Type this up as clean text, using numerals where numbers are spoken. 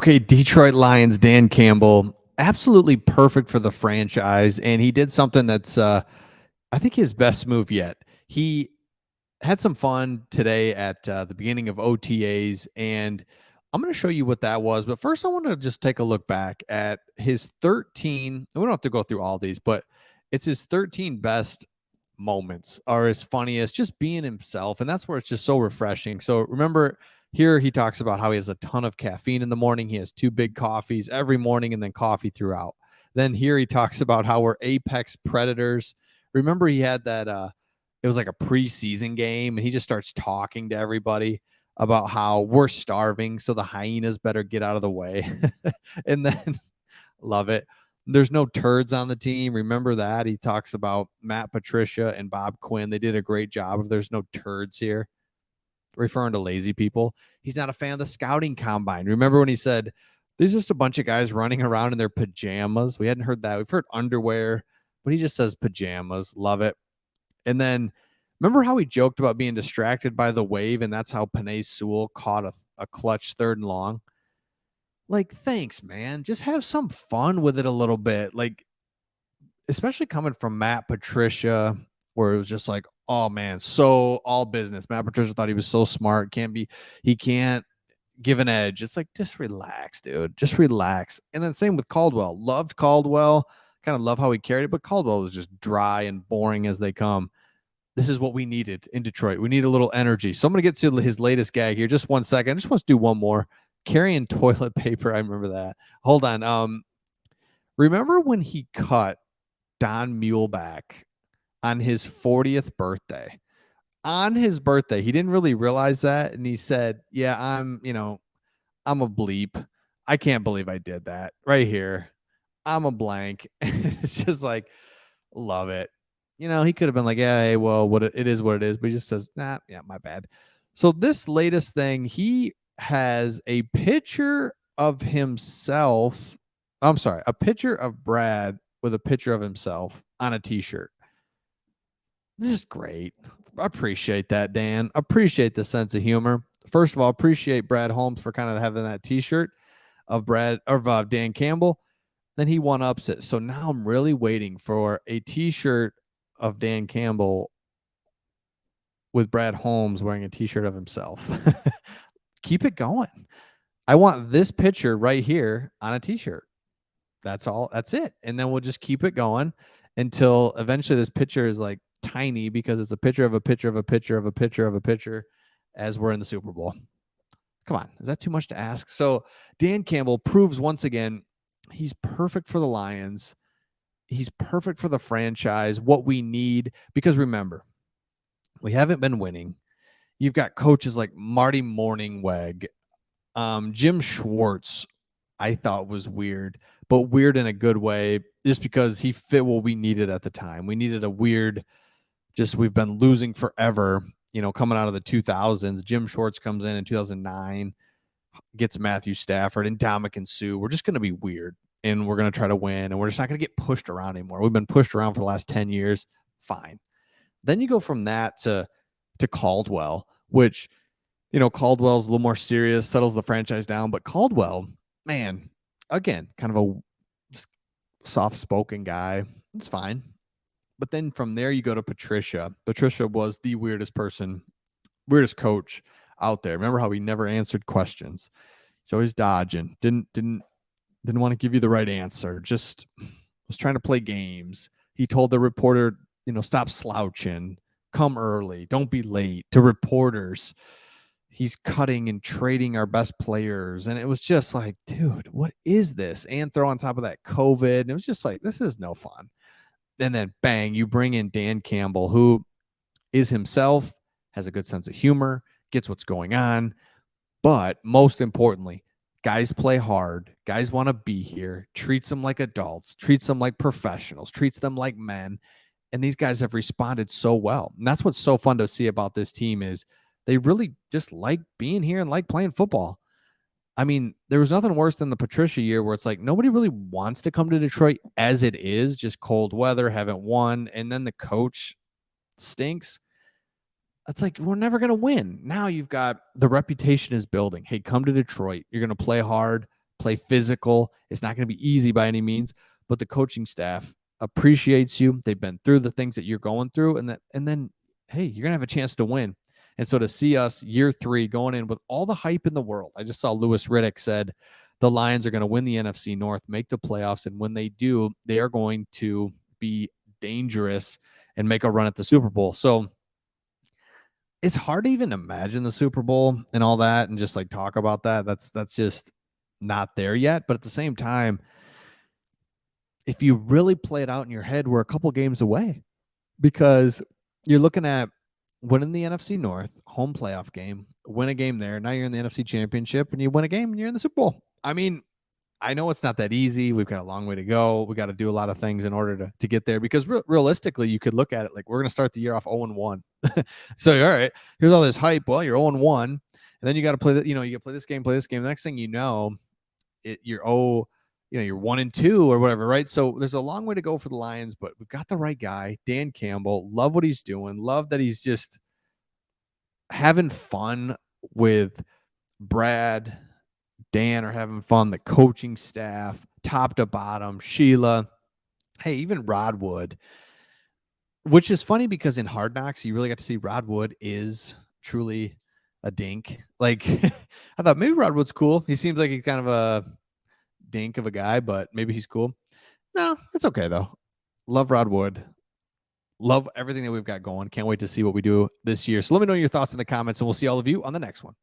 Okay, Detroit Lions, Dan Campbell, absolutely perfect for the franchise, and he did something that's, I think, his best move yet. He had some fun today at the beginning of OTAs, and I'm going to show you what that was. But first, I want to just take a look back at his 13. We don't have to go through all these, but it's his 13 best moments or his funniest, just being himself. And that's where it's just so refreshing. So remember, here he talks about how he has a ton of caffeine in the morning. He has 2 big coffees every morning and then coffee throughout. Then here he talks about how we're apex predators. Remember, he had that it was like a preseason game, and he just starts talking to everybody about how we're starving, so the hyenas better get out of the way. And then love it. There's no turds on the team. Remember that? He talks about Matt Patricia and Bob Quinn. They did a great job of there's no turds here, referring to lazy people. He's not a fan of the scouting combine. Remember when he said, there's just a bunch of guys running around in their pajamas? We hadn't heard that. We've heard underwear, but he just says pajamas. Love it. And then remember how he joked about being distracted by the wave, and that's how Panay Sewell caught a clutch 3rd and long? Like, thanks, man. Just have some fun with it a little bit. Like, especially coming from Matt Patricia, where it was just like, oh man, so all business. Matt Patricia thought he was so smart. He can't give an edge. It's like, just relax, dude. Just relax. And then same with Caldwell. Loved Caldwell. Kind of love how he carried it, but Caldwell was just dry and boring as they come. This is what we needed in Detroit. We need a little energy. So I'm going to get to his latest gag here. Just 1 second. I just want to do one more. Carrying toilet paper. I remember that. Hold on. Remember when he cut Don Muleback on his 40th birthday? On his birthday, he didn't really realize that. And he said, yeah, I'm a bleep. I can't believe I did that right here. I'm a blank. It's just like, love it. He could have been like, yeah, hey, well, it is what it is. But he just says, nah, yeah, my bad. So this latest thing, he has a picture of himself. I'm sorry, a picture of Brad with a picture of himself on a t-shirt. This is great. I appreciate that, Dan. Appreciate the sense of humor. First of all, appreciate Brad Holmes for kind of having that t-shirt of Dan Campbell. Then he one-ups it. So now I'm really waiting for a t-shirt of Dan Campbell with Brad Holmes wearing a t-shirt of himself. Keep it going. I want this picture right here on a t-shirt. That's all. That's it. And then we'll just keep it going until eventually this picture is like tiny because it's a picture of a picture of a picture of a picture of a picture as we're in the Super Bowl. Come on. Is that too much to ask? So Dan Campbell proves once again he's perfect for the Lions. He's perfect for the franchise, what we need. Because remember, we haven't been winning. You've got coaches like Marty Morningweg. Jim Schwartz, I thought was weird, but weird in a good way, just because he fit what we needed at the time. We needed a weird, we've been losing forever, coming out of the 2000s. Jim Schwartz comes in 2009, gets Matthew Stafford and Dominican Sue. We're just going to be weird, and we're going to try to win, and we're just not going to get pushed around anymore. We've been pushed around for the last 10 years. Fine. Then you go from that to Caldwell, which, Caldwell's a little more serious, settles the franchise down. But Caldwell, man, again, kind of a soft-spoken guy. It's fine. But then from there, you go to Patricia. Patricia was the weirdest coach out there. Remember how he never answered questions? He's always dodging. Didn't want to give you the right answer. Just was trying to play games. He told the reporter, stop slouching, come early, don't be late. To reporters, he's cutting and trading our best players. And it was just like, dude, what is this? And throw on top of that COVID. And it was just like, this is no fun. And then bang, you bring in Dan Campbell, who is himself, has a good sense of humor, gets what's going on. But most importantly, guys play hard. Guys want to be here. Treats them like adults. Treats them like professionals. Treats them like men. And these guys have responded so well. And that's what's so fun to see about this team is they really just like being here and like playing football. I mean, there was nothing worse than the Patricia year where it's like nobody really wants to come to Detroit as it is, just cold weather, haven't won, and then the coach stinks. It's like, we're never going to win. Now you've got the reputation is building. Hey, come to Detroit. You're going to play hard. play physical. It's not going to be easy by any means, but the coaching staff appreciates you. They've been through the things that you're going through, and then hey, you're gonna have a chance to win. And so to see us year 3 going in with all the hype in the world, I just saw Lewis Riddick said the Lions are going to win the NFC North, make the playoffs, and when they do, they are going to be dangerous and make a run at the Super Bowl. So it's hard to even imagine the Super Bowl and all that and just like talk about that. That's just not there yet. But at the same time, if you really play it out in your head, we're a couple games away because you're looking at winning the NFC North, home playoff game, win a game there. Now you're in the NFC Championship and you win a game and you're in the Super Bowl. I mean, I know it's not that easy. We've got a long way to go. We got to do a lot of things in order to get there because realistically, you could look at it like we're going to start the year off 0-1. So, all right, here's all this hype. Well, you're 0-1. And then you got to play that, you got to play this game, play this game. The next thing you know, you're you're 1-2 or whatever, right? So there's a long way to go for the Lions, but we've got the right guy, Dan Campbell. Love what he's doing. Love that he's just having fun with Brad. Dan are having fun. The coaching staff, top to bottom, Sheila. Hey, even Rod Wood, which is funny because in Hard Knocks, you really got to see Rod Wood is truly a dink. Like, I thought maybe Rod Wood's cool. He seems like he's kind of a dink of a guy, but maybe he's cool. No, it's okay though. Love Rod Wood. Love everything that we've got going. Can't wait to see what we do this year. So let me know your thoughts in the comments, and we'll see all of you on the next one.